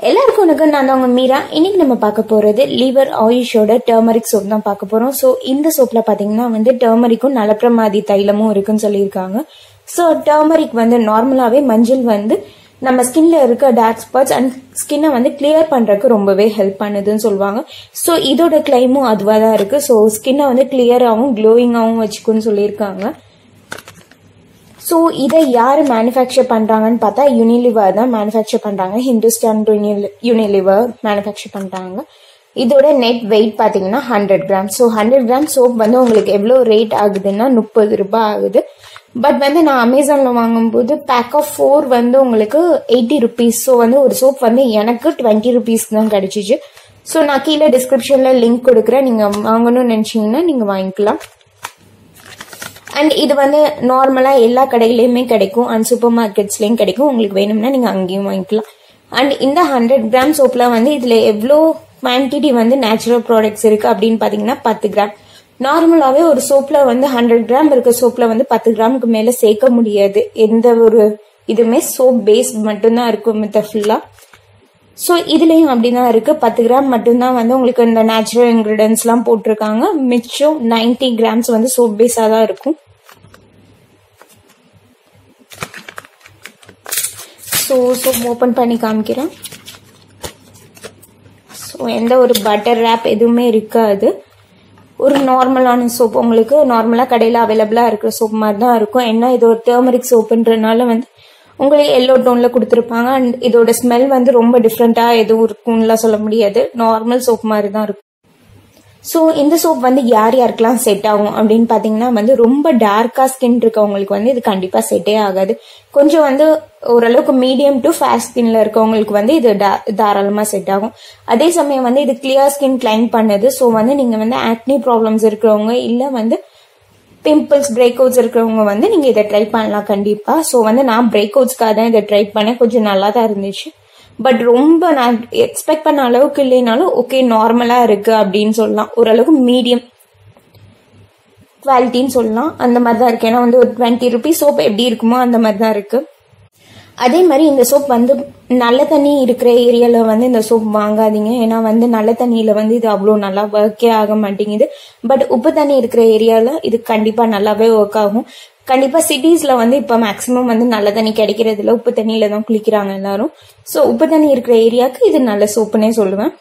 எல்லாருக்கும் வணக்கம். நான் தான் உங்க மீரா. இன்னைக்கு நம்ம பார்க்க போறது லிவர் ஆயுஷோட டர்மரிக் சோப் தான் பார்க்க போறோம். ஸோ இந்த சோப்ல பாத்தீங்கன்னா டர்மரிக்கும் நலப்பிரமாதி தைலமும் இருக்குன்னு சொல்லியிருக்காங்க. ஸோ டர்மரிக் நார்மலாவே மஞ்சள் நம்ம ஸ்கின்ல இருக்க டார்க் ஸ்பாட்ஸ் அண்ட் ஸ்கின்னை கிளியர் பண்றதுக்கு ரொம்பவே ஹெல்ப் பண்ணுதுன்னு சொல்லுவாங்க. ஸோ இதோட கிளைமும் அதுவா தான் இருக்கு. ஸோ ஸ்கின்னை கிளியராகவும் க்ளோயிங்காகவும் வச்சுக்குன்னு சொல்லியிருக்காங்க. ஸோ இதை யார் மேனுஃபேக்சர் பண்ணுறாங்கன்னு பார்த்தா யூனிலிவர் தான் மேனுஃபேக்சர் பண்ணுறாங்க. ஹிந்துஸ்தான் யூனிலிவர் மேனுஃபேக்சர் பண்ணுறாங்க. இதோட நெட் வெயிட் பார்த்தீங்கன்னா 100 கிராம். ஸோ 100 கிராம் சோப் உங்களுக்கு எவ்வளோ ரேட் ஆகுதுன்னா 30 ரூபாய் ஆகுது. பட் நான் அமேசானில் வாங்கும்போது பேக் ஆஃப் 4 உங்களுக்கு 80 ருபீஸ். ஸோ ஒரு சோப் எனக்கு 20 ருபீஸ்க்கு தான் கிடைச்சிச்சு. ஸோ நான் கீழே டிஸ்கிரிப்ஷனில் லிங்க் கொடுக்குறேன். நீங்கள் வாங்கணும்னு நினச்சிங்கன்னா நீங்கள் வாங்கிக்கலாம். அண்ட் இது நார்மலா எல்லா கடையிலயுமே கிடைக்கும் அண்ட் சூப்பர் மார்க்கெட்ஸ்லயும் கிடைக்கும். உங்களுக்கு வேணும்னா நீங்க அங்கேயும் வாங்கிக்கலாம். அண்ட் இந்த 100 கிராம் சோப்ல இதுல எவ்வளோ குவான்டிட்டி நேச்சுரல் ப்ராடக்ட்ஸ் இருக்கு அப்படின்னு பாத்தீங்கன்னா 10 கிராம். நார்மலாவே ஒரு சோப்ல 100 கிராம் இருக்க சோப்ல 10 கிராமுக்கு மேல சேர்க்க முடியாது. எந்த ஒரு இதுமே சோப் பேஸ் மட்டும்தான் இருக்கும் மித்த ஃபுல்லா. ஸோ இதுலயும் அப்படிதான் இருக்கு. 10 கிராம் மட்டும்தான் உங்களுக்கு இந்த நேச்சுரல் இன்கிரீடியன்ஸ் எல்லாம் போட்டிருக்காங்க. மிச்சம் 90 கிராம்ஸ் சோப் பேஸா தான் இருக்கும். ஸோ சோப் ஓப்பன் பண்ணி காமிக்கிறேன். ஸோ எந்த ஒரு பட்டர் ரேப் எதுவுமே இருக்காது. ஒரு நார்மலான சோப் உங்களுக்கு நார்மலா கடையில அவைலபிளா இருக்கிற சோப் மாதிரி தான் இருக்கும். ஏன்னா இது ஒரு டர்மரிக் சோப்புன்றனால உங்களுக்கு எல்லோ டோன்ல கொடுத்துருப்பாங்க. அண்ட் இதோட ஸ்மெல் ரொம்ப டிஃப்ரெண்டா எதுவும் இருக்கும்லாம் சொல்ல முடியாது. நார்மல் சோப் மாதிரி தான் இருக்கும். ஸோ இந்த சோப் யார் யாருக்கெல்லாம் செட் ஆகும் அப்படின்னு பாத்தீங்கன்னா ரொம்ப டார்க்கா ஸ்கின் இருக்கவங்களுக்கு இது கண்டிப்பா செட்டே ஆகாது. கொஞ்சம் ஓரளவுக்கு மீடியம் டு ஃபேர் ஸ்கின்ல இருக்கவங்களுக்கு இது தாராளமா செட் ஆகும். அதே சமயம் இது கிளியர் ஸ்கின் கிளைம் பண்ணுது. ஸோ நீங்க ஆக்னி ப்ராப்ளம்ஸ் இருக்கிறவங்க இல்ல பிம்பிள்ஸ் பிரேக் அவுட்ஸ் இருக்கிறவங்க நீங்க இதை ட்ரை பண்ணலாம் கண்டிப்பா. ஸோ நான் பிரேக் அவுட்ஸ்க்காக தான் இதை ட்ரை பண்ணேன். கொஞ்சம் நல்லா தான் இருந்துச்சு. பட் ரொம்ப நான் எக்ஸ்பெக்ட் பண்ண அளவுக்கு இல்லைனாலும் ஓகே நார்மலா இருக்கு அப்படின்னு சொல்லலாம். ஓரளவுக்கு மீடியம் குவாலிட்டின்னு சொல்லலாம். அந்த மாதிரி தான் இருக்கு. ஏன்னா ஒரு 20 ருபீஸ் சோப் எப்படி இருக்குமோ அந்த மாதிரி தான் இருக்கு. அதே மாதிரி இந்த சோப் நல்ல தண்ணி இருக்கிற ஏரியால இந்த சோப் வாங்காதீங்க. ஏன்னா நல்ல தண்ணியில இது அவ்வளோ நல்லா ஒர்க்கே ஆக மாட்டேங்குது. பட் உப்பு தண்ணி இருக்கிற ஏரியால இது கண்டிப்பா நல்லாவே ஒர்க் ஆகும். கண்டிப்பா சிட்டிஸ்ல இப்ப மேக்சிமம் நல்ல தண்ணி கிடைக்கிறது இல்ல. உப்பு தண்ணியில தான் குளிக்கிறாங்க எல்லாரும். சோ உப்பு தண்ணி இருக்கிற ஏரியாவுக்கு இது நல்ல சோப்புன்னே சொல்லுவேன்.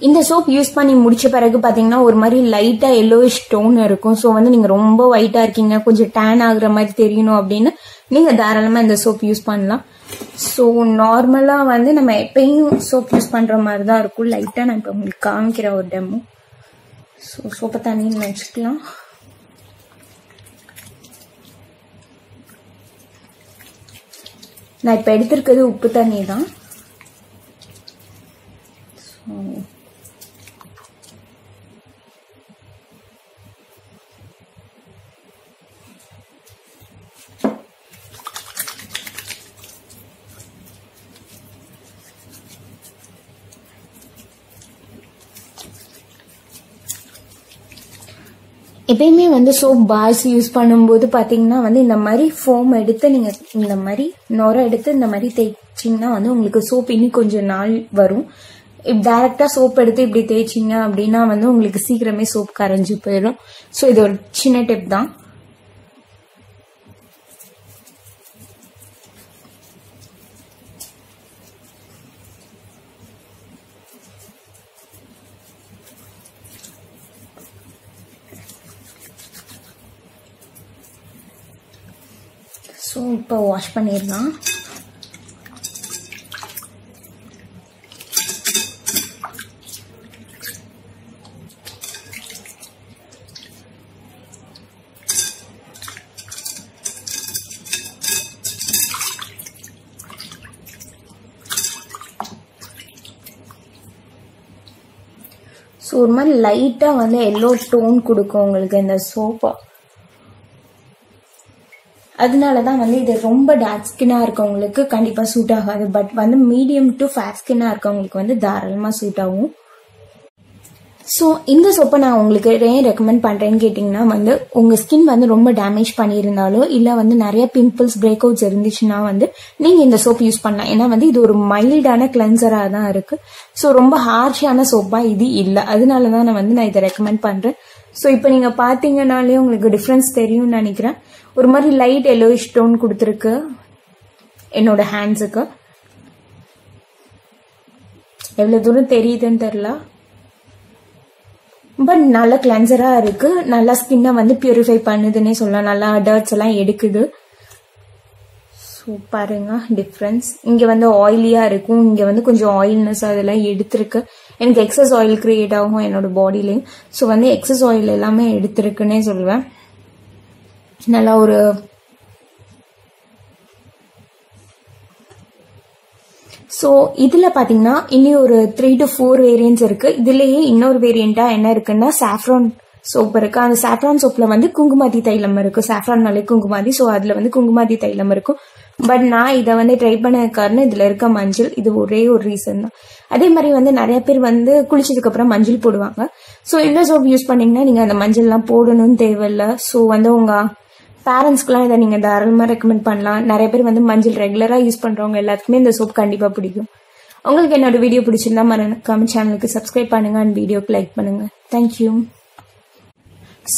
இந்த சோப் யூஸ் பண்ணி முடிச்ச பிறகு பாத்தீங்கன்னா ஒரு மாதிரி லைட்டா எல்லோயிஷ் டோன் இருக்கும். சோ நீங்க ரொம்ப ஒயிட்டா இருக்கீங்க, கொஞ்சம் டேன் ஆகுற மாதிரி தெரியணும் அப்படின்னு நீங்க தாராளமா இந்த சோப் யூஸ் பண்ணலாம். சோ நார்மலா நம்ம எப்பயும் சோப் யூஸ் பண்ற மாதிரி தான் இருக்கும். லைட்டா நான் இப்ப உங்களுக்கு காமிக்கிற ஒரு டெமோ. சோ சோப்பை தண்ணின்னு வச்சுக்கலாம். நான் இப்ப எடுத்திருக்கிறது உப்பு தண்ணி தான். எப்பயுமே சோப் பார்ஸ் யூஸ் பண்ணும்போது பாத்தீங்கன்னா இந்த மாதிரி ஃபோம் எடுத்து நீங்க இந்த மாதிரி நுர எடுத்து இந்த மாதிரி தேய்ச்சிங்கன்னா உங்களுக்கு சோப் இன்னும் கொஞ்சம் நாள் வரும். டைரக்டா சோப் எடுத்து இப்படி தேய்ச்சிங்க அப்படின்னா உங்களுக்கு சீக்கிரமே சோப் கரைஞ்சு போயிடும். ஸோ இது ஒரு சின்ன டிப் தான். ஸோ இப்போ வாஷ் பண்ணிடலாம். ஸோ ஒரு மாதிரி லைட்டா எல்லோ டோன் கொடுக்கும் உங்களுக்கு இந்த சோப்பா. அதனாலதான் இது ரொம்ப டார்க் ஸ்கின்னா இருக்கவங்களுக்கு கண்டிப்பா சூட் ஆகாது. பட் மீடியம் டு ஃபேர் ஸ்கின்னா இருக்கவங்களுக்கு தாராளமா சூட் ஆகும். ஸோ இந்த சோப்பை நான் உங்களுக்கு ஏன் ரெக்கமெண்ட் பண்ணுறேன்னு கேட்டிங்கன்னா வந்து உங்கள் ஸ்கின் வந்து ரொம்ப டேமேஜ் பண்ணியிருந்தாலோ இல்லை வந்து நிறைய பிம்பிள்ஸ் பிரேக் அவுட்ஸ் இருந்துச்சுன்னா வந்து நீங்கள் இந்த சோப் யூஸ் பண்ணலாம். ஏன்னா வந்து இது ஒரு மைல்டான கிளென்சராக தான் இருக்குது. ஸோ ரொம்ப ஹார்ஷான சோப்பாக இது இல்லை. அதனால தான் நான் இதை ரெக்கமெண்ட் பண்ணுறேன். ஸோ இப்போ நீங்கள் பார்த்தீங்கன்னாலே உங்களுக்கு டிஃப்ரென்ஸ் தெரியும்னு நினைக்கிறேன். ஒரு மாதிரி லைட் எல்லோயிஷ் டோன் கொடுத்துருக்கு என்னோட ஹேண்ட்ஸுக்கு. எவ்வளோ தூரம் தெரியுதுன்னு தெரில, பட் நல்ல கிளென்சரா இருக்கு. நல்லா ஸ்கின்னை வந்து பியூரிஃபை பண்ணுதுன்னே சொல்லலாம். நல்லா டர்ட்ஸ் எல்லாம் எடுக்குது. ஸோ பாருங்க டிஃப்ரென்ஸ். இங்க வந்து ஆயிலியா இருக்கும், இங்க வந்து கொஞ்சம் ஆயில்னஸ் அதெல்லாம் எடுத்திருக்கு. எனக்கு எக்ஸஸ் ஆயில் கிரியேட் ஆகும் என்னோட பாடியிலையும். ஸோ வந்து எக்ஸஸ் ஆயில் எல்லாமே எடுத்திருக்குன்னே சொல்லுவேன். நல்லா ஒரு ஸோ இதில் பார்த்தீங்கன்னா இன்னும் ஒரு 3 to 4 வேரியன்ட்ஸ் இருக்கு. இதுலேயே இன்னொரு வேரியண்டா என்ன இருக்குன்னா சாஃப்ரான் சோப் இருக்கு. அந்த சாஃப்ரான் சோப்ல வந்து குங்குமாதி தைலம் இருக்கு. சாஃப்ரான்னாலே குங்குமாதி. ஸோ அதுல வந்து குங்குமாதி தைலம் இருக்கும். பட் நான் இதை வந்து ட்ரை பண்ண காரணம் இதுல இருக்க மஞ்சள். இது ஒரே ஒரு ரீசன் தான். அதே மாதிரி வந்து நிறைய பேர் வந்து குளிச்சதுக்கு அப்புறம் மஞ்சள் போடுவாங்க. ஸோ இந்த சோப் யூஸ் பண்ணீங்கன்னா நீங்க அந்த மஞ்சள்லாம் போடணும்னு தேவையில்லை. ஸோ வந்து உங்க பேரண்ட்ஸ்க்குலாம் இதை நீங்கள் தாராளமாக ரெக்கமெண்ட் பண்ணலாம். நிறைய பேர் வந்து மஞ்சள் ரெகுலராக யூஸ் பண்ணுறவங்க எல்லாத்துக்குமே இந்த சோப் கண்டிப்பாக பிடிக்கும். உங்களுக்கு என்னோட வீடியோ பிடிச்சிருந்தா மறக்காம சேனலுக்கு சப்ஸ்கிரைப் பண்ணுங்க அண்ட் வீடியோக்கு லைக் பண்ணுங்க. தேங்க்யூ.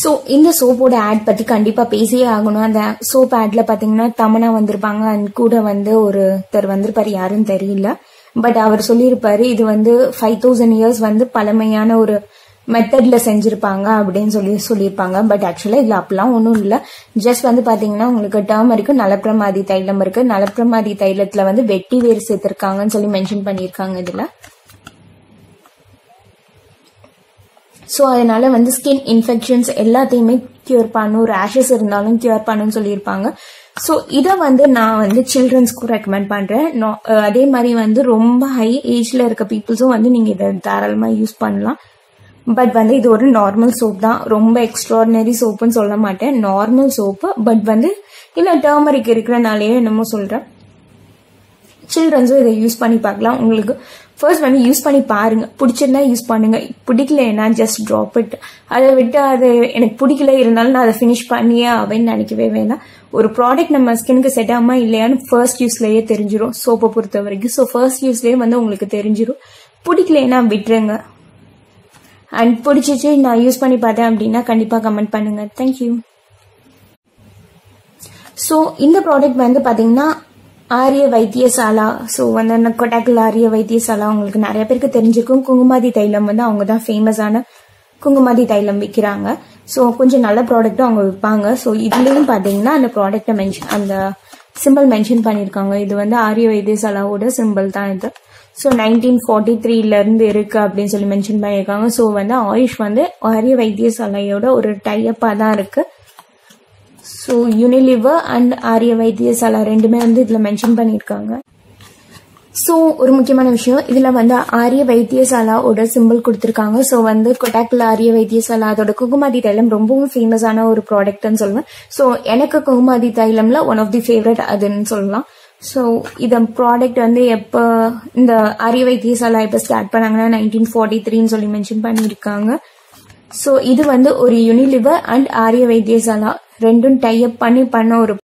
ஸோ இந்த சோப்போட ஆட் பற்றி கண்டிப்பாக பேசியே ஆகணும். அந்த சோப் ஆட்ல பார்த்தீங்கன்னா தமனா வந்திருப்பாங்க அண்ட் கூட வந்து ஒருத்தர் வந்திருப்பாரு, யாருன்னு தெரியல. பட் அவர் சொல்லியிருப்பாரு இது வந்து 5000 years வந்து பழமையான ஒரு மெத்தட்ல செஞ்சிருப்பாங்க அப்படின்னு சொல்லியிருப்பாங்க. பட் ஆக்சுவலா இதுல அப்படிலாம் ஒன்றும் இல்லை. ஜஸ்ட் வந்து பாத்தீங்கன்னா உங்களுக்கு டர்மரிக்கு நலப்பிரமாதி தைலம் இருக்கு. நலப்பிரமாதி தைலத்துல வந்து வெட்டி வேர் சேர்த்திருக்காங்கன்னு சொல்லி மென்ஷன் பண்ணியிருக்காங்க இதுல. ஸோ அதனால வந்து ஸ்கின் இன்ஃபெக்ஷன்ஸ் எல்லாத்தையுமே கியூர் பண்ணும், ரேஷஸ் இருந்தாலும் கியூர் பண்ணுன்னு சொல்லியிருப்பாங்க. ஸோ இதை வந்து நான் வந்து சில்ட்ரன்ஸ்க்கும் ரெக்கமெண்ட் பண்றேன். அதே மாதிரி வந்து ரொம்ப ஹை ஏஜ்ல இருக்க பீப்புள்ஸும் வந்து நீங்க இதை தாராளமா யூஸ் பண்ணலாம். பட் வந்து இது ஒரு நார்மல் சோப் தான், ரொம்ப எக்ஸ்ட்ராடினரி சோப்புன்னு சொல்ல மாட்டேன், நார்மல் சோப்பு. பட் வந்து இல்லை டர்மரிக் இருக்கிறனாலேயே என்னமோ சொல்றேன், சில்ட்ரன்ஸும் இதை யூஸ் பண்ணி பார்க்கலாம். உங்களுக்கு ஃபர்ஸ்ட் வந்து யூஸ் பண்ணி பாருங்க, பிடிச்சிருந்தா யூஸ் பண்ணுங்க, பிடிக்கலன்னா ஜஸ்ட் ட்ராப் இட். அதை விட்டு அது எனக்கு பிடிக்கல இருந்தாலும் நான் அதை ஃபினிஷ் பண்ணியே அப்படின்னு நினைக்கவே வேண்டாம். ஒரு ப்ராடக்ட் நம்ம ஸ்கினுக்கு செட் ஆகுமா இல்லையான்னு ஃபர்ஸ்ட் யூஸ்லயே தெரிஞ்சிடும் சோப்பை பொறுத்த வரைக்கும். ஸோ ஃபர்ஸ்ட் யூஸ்லயே வந்து உங்களுக்கு தெரிஞ்சிடும். பிடிக்கலன்னா விட்டுருங்க. அண்ட் பிடிச்சிச்சு நான் யூஸ் பண்ணி பார்த்தேன் அப்படின்னா கண்டிப்பா கமெண்ட் பண்ணுங்க. தேங்க்யூ. ஸோ இந்த ப்ராடக்ட் வந்து பாத்தீங்கன்னா ஆரிய வைத்தியசாலா. ஸோ வந்து கொட்டாக்கல் ஆரிய வைத்தியசாலா உங்களுக்கு நிறைய பேருக்கு தெரிஞ்சிருக்கும். குங்குமாதி தைலம் வந்து அவங்க தான் ஃபேமஸான குங்குமாதி தைலம் விற்கிறாங்க. ஸோ கொஞ்சம் நல்ல ப்ராடக்ட்டும் அவங்க விற்பாங்க. ஸோ இதுலயும் பாத்தீங்கன்னா அந்த ப்ராடக்டை அந்த சிம்பிள் மென்ஷன் பண்ணியிருக்காங்க. இது வந்து ஆரிய வைத்தியசாலாவோட சிம்பிள் தான் இது. ஸோ 1943 இருந்து இருக்கு அப்படின்னு சொல்லி மென்ஷன் பண்ணியிருக்காங்க. ஸோ வந்து ஆயுஷ் வந்து ஆரிய வைத்தியசாலையோட ஒரு டைப்பா தான் இருக்கு. ஸோ யூனிலிவர் அண்ட் ஆரிய வைத்தியசாலா ரெண்டுமே வந்து இதுல மென்ஷன் பண்ணியிருக்காங்க. ஸோ ஒரு முக்கியமான விஷயம், இதுல வந்து ஆரிய வைத்தியசாலாவோட சிம்பிள் கொடுத்திருக்காங்க. ஸோ வந்து கொட்டாக்கல் ஆரிய வைத்தியசாலா அதோட குங்குமாதி தைலம் ரொம்பவும் ஃபேமஸான ஒரு ப்ராடக்ட்னு சொல்லுவேன். ஸோ எனக்கு குங்குமாதி தைலம்ல ஒன் ஆஃப் தி ஃபேவரட் அதுன்னு சொல்லலாம். ஸோ இந்த ப்ராடக்ட் வந்து எப்போ இந்த ஆரிய வைத்தியசாலா எப்போ ஸ்டார்ட் பண்ணாங்கன்னா 1943 சொல்லி மென்ஷன் பண்ணியிருக்காங்க. ஸோ இது வந்து ஒரு யூனிலிவர் அண்ட் ஆரிய வைத்தியசாலா ரெண்டும் டைப் பண்ணி பண்ண ஒரு